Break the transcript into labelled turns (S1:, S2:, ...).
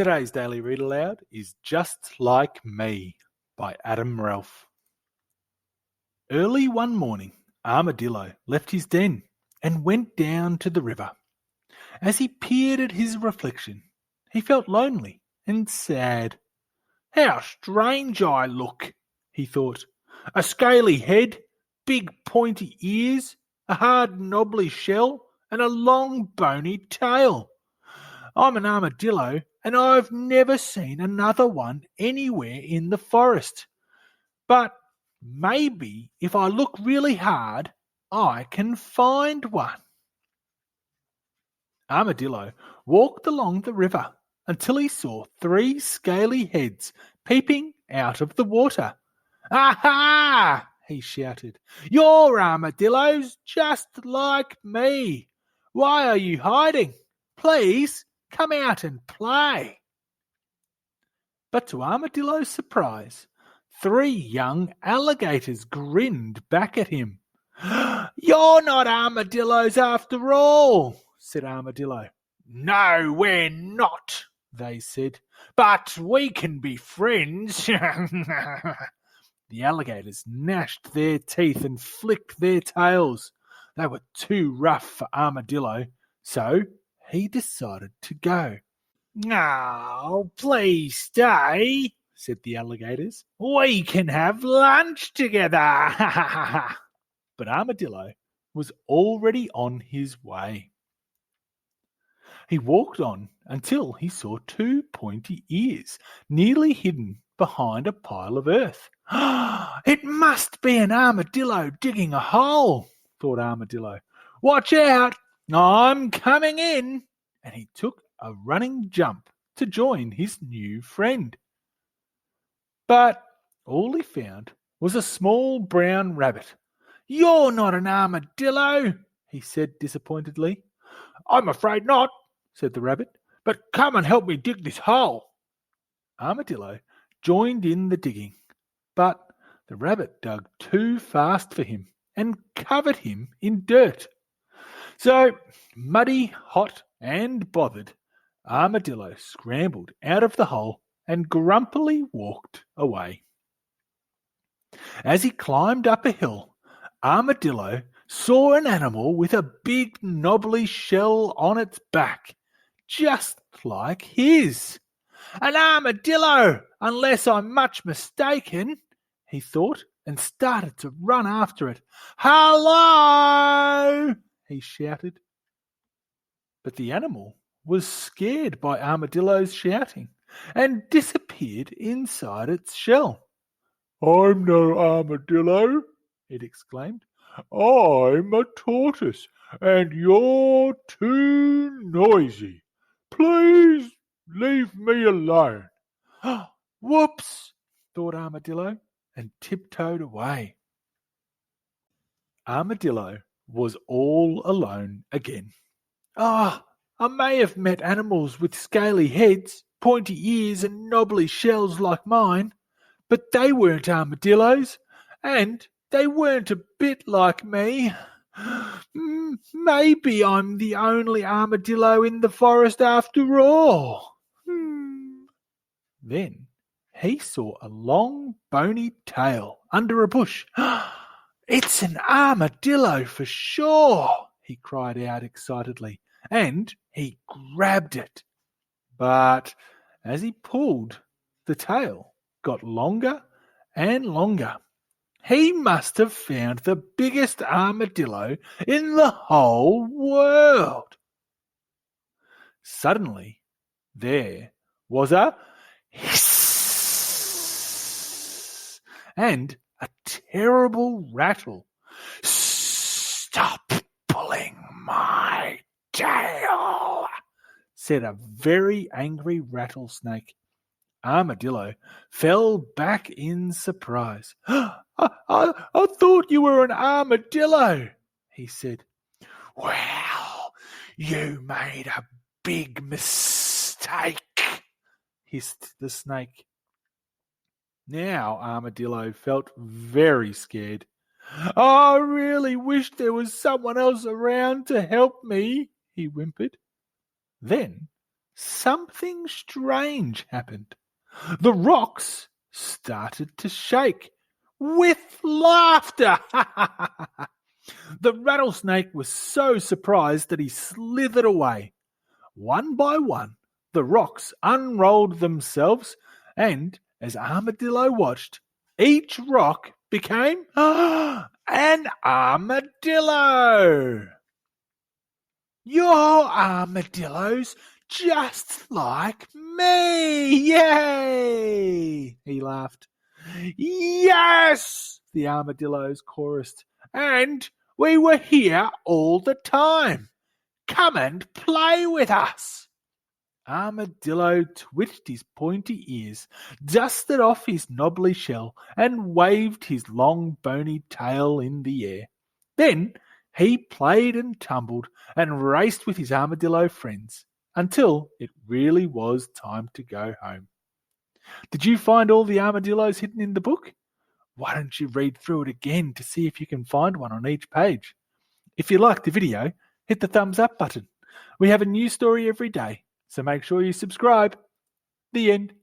S1: Today's Daily Read Aloud is Just Like Me by Relf. Early one morning, Armadillo left his den and went down to the river. As he peered at his reflection, he felt lonely and sad. How strange I look, he thought. A scaly head, big pointy ears, a hard knobbly shell, and a long bony tail. I'm an armadillo, and I've never seen another one anywhere in the forest. But maybe if I look really hard, I can find one. Armadillo walked along the river until he saw 3 scaly heads peeping out of the water. Aha! He shouted. You're armadillos just like me. Why are you hiding? Please come out and play. But to Armadillo's surprise, 3 young alligators grinned back at him. You're not armadillos after all, said Armadillo. No, we're not, they said, but we can be friends. The alligators gnashed their teeth and flicked their tails. They were too rough for Armadillo, so he decided to go. Oh, please stay, said the alligators. We can have lunch together. But Armadillo was already on his way. He walked on until he saw 2 pointy ears nearly hidden behind a pile of earth. It must be an armadillo digging a hole, thought Armadillo. Watch out, I'm coming in. And he took a running jump to join his new friend. But all he found was a small brown rabbit. You're not an armadillo, he said disappointedly. I'm afraid not, said the rabbit, but come and help me dig this hole. Armadillo joined in the digging, but the rabbit dug too fast for him and covered him in dirt. So, muddy, hot, and bothered, Armadillo scrambled out of the hole and grumpily walked away. As he climbed up a hill, Armadillo saw an animal with a big knobbly shell on its back, just like his. An armadillo, unless I'm much mistaken, he thought, and started to run after it. Hello! He shouted. But the animal was scared by Armadillo's shouting and disappeared inside its shell. I'm no armadillo, it exclaimed. I'm a tortoise, and you're too noisy. Please leave me alone. Whoops, thought Armadillo, and tiptoed away. Armadillo was all alone again. I may have met animals with scaly heads, pointy ears, and knobbly shells like mine, but they weren't armadillos, and they weren't a bit like me. Maybe I'm the only armadillo in the forest after all. Then he saw a long, bony tail under a bush. It's an armadillo for sure, he cried out excitedly, and he grabbed it. But as he pulled, the tail got longer and longer. He must have found the biggest armadillo in the whole world. Suddenly, there was a hiss and a terrible rattle. Stop pulling my tail, said a very angry rattlesnake. Armadillo fell back in surprise. I thought you were an armadillo, he said. Well, you made a big mistake, hissed the snake. Now Armadillo felt very scared. I really wish there was someone else around to help me, he whimpered. Then something strange happened. The rocks started to shake with laughter. The rattlesnake was so surprised that he slithered away. One by one, the rocks unrolled themselves, and as Armadillo watched, each rock became an armadillo. You're armadillos just like me! Yay! He laughed. Yes! The armadillos chorused. And we were here all the time. Come and play with us. Armadillo twitched his pointy ears, dusted off his knobbly shell, and waved his long bony tail in the air. Then he played and tumbled and raced with his armadillo friends until it really was time to go home. Did you find all the armadillos hidden in the book? Why don't you read through it again to see if you can find one on each page? If you liked the video, hit the thumbs up button. We have a new story every day, so make sure you subscribe. The end.